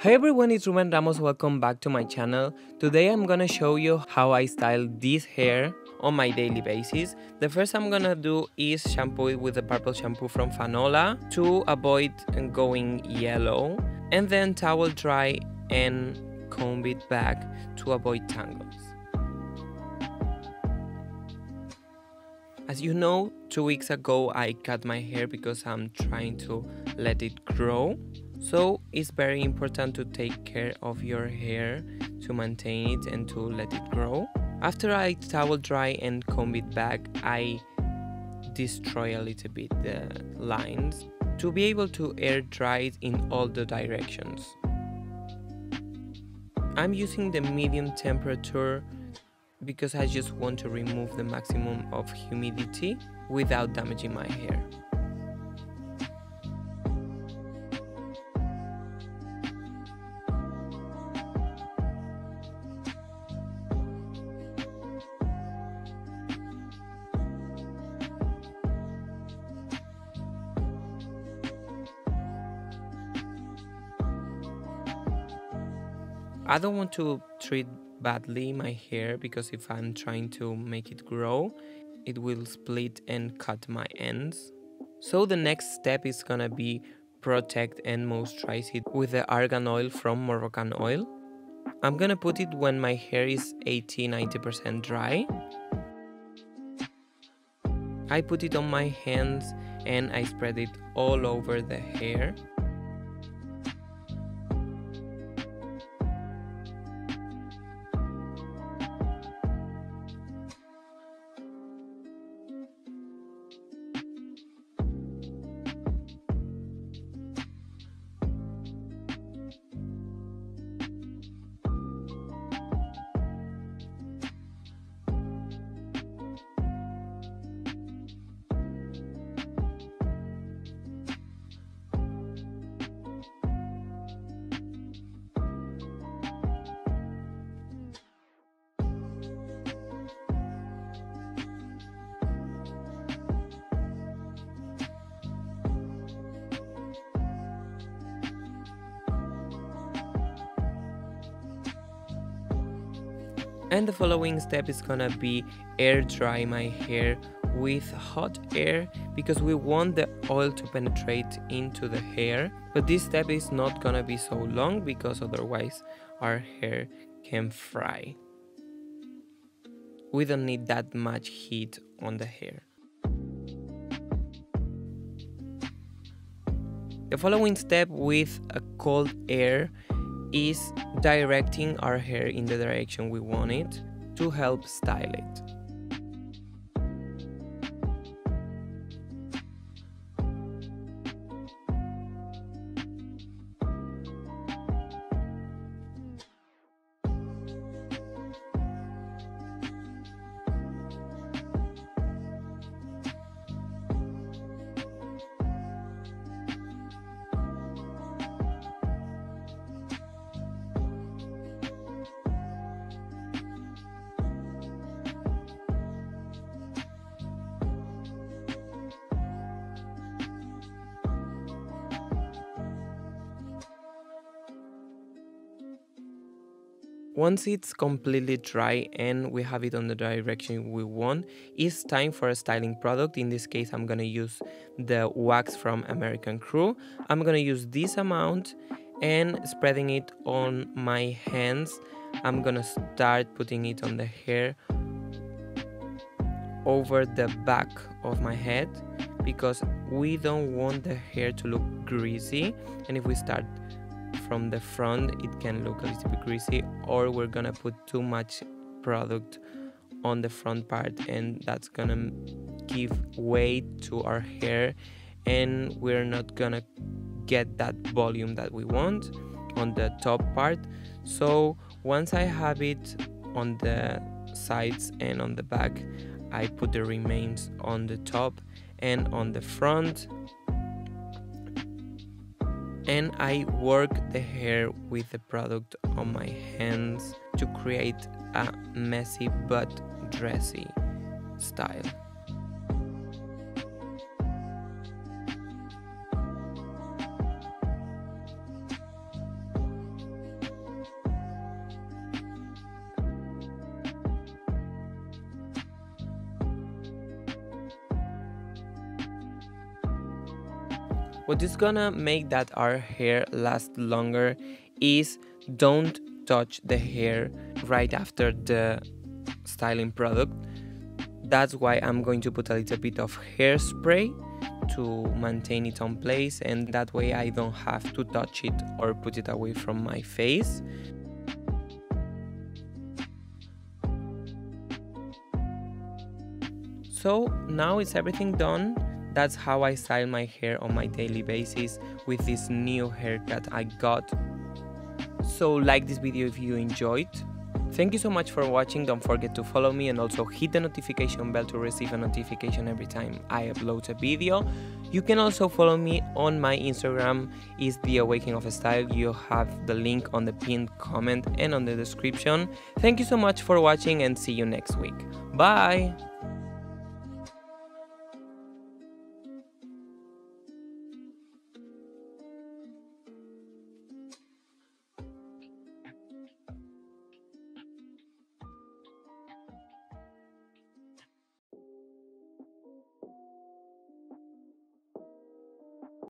Hi everyone, it's Ruben Ramos. Welcome back to my channel. Today I'm gonna show you how I style this hair on my daily basis. The first I'm gonna do is shampoo it with the purple shampoo from Fanola to avoid going yellow, and then towel dry and comb it back to avoid tangles. As you know, 2 weeks ago I cut my hair because I'm trying to let it grow. So it's very important to take care of your hair, to maintain it and to let it grow. After I towel dry and comb it back, I destroy a little bit the lines to be able to air dry it in all the directions. I'm using the medium temperature because I just want to remove the maximum of humidity without damaging my hair. I don't want to treat badly my hair because if I'm trying to make it grow, it will split and cut my ends. So the next step is gonna be protect and moisturize it with the argan oil from Moroccan oil. I'm gonna put it when my hair is 80-90% dry. I put it on my hands and I spread it all over the hair. And the following step is gonna be air dry my hair with hot air because we want the oil to penetrate into the hair. But this step is not gonna be so long because otherwise our hair can fry. We don't need that much heat on the hair. The following step with a cold air is directing our hair in the direction we want it to help style it. Once it's completely dry and we have it on the direction we want, it's time for a styling product. In this case, I'm gonna use the wax from American Crew. I'm gonna use this amount and spreading it on my hands. I'm gonna start putting it on the hair over the back of my head because we don't want the hair to look greasy, and if we start from the front it can look a little bit greasy, or we're gonna put too much product on the front part and that's gonna give weight to our hair and we're not gonna get that volume that we want on the top part. So once I have it on the sides and on the back, I put the remains on the top and on the front, and I work the hair with the product on my hands to create a messy but dressy style. What is gonna make that our hair last longer is don't touch the hair right after the styling product. That's why I'm going to put a little bit of hairspray to maintain it on place, and that way I don't have to touch it or put it away from my face. So now it's everything done. That's how I style my hair on my daily basis with this new haircut I got. So like this video if you enjoyed. Thank you so much for watching. Don't forget to follow me and also hit the notification bell to receive a notification every time I upload a video. You can also follow me on my Instagram, is The Awakening of Style. You have the link on the pinned comment and on the description. Thank you so much for watching and see you next week. Bye!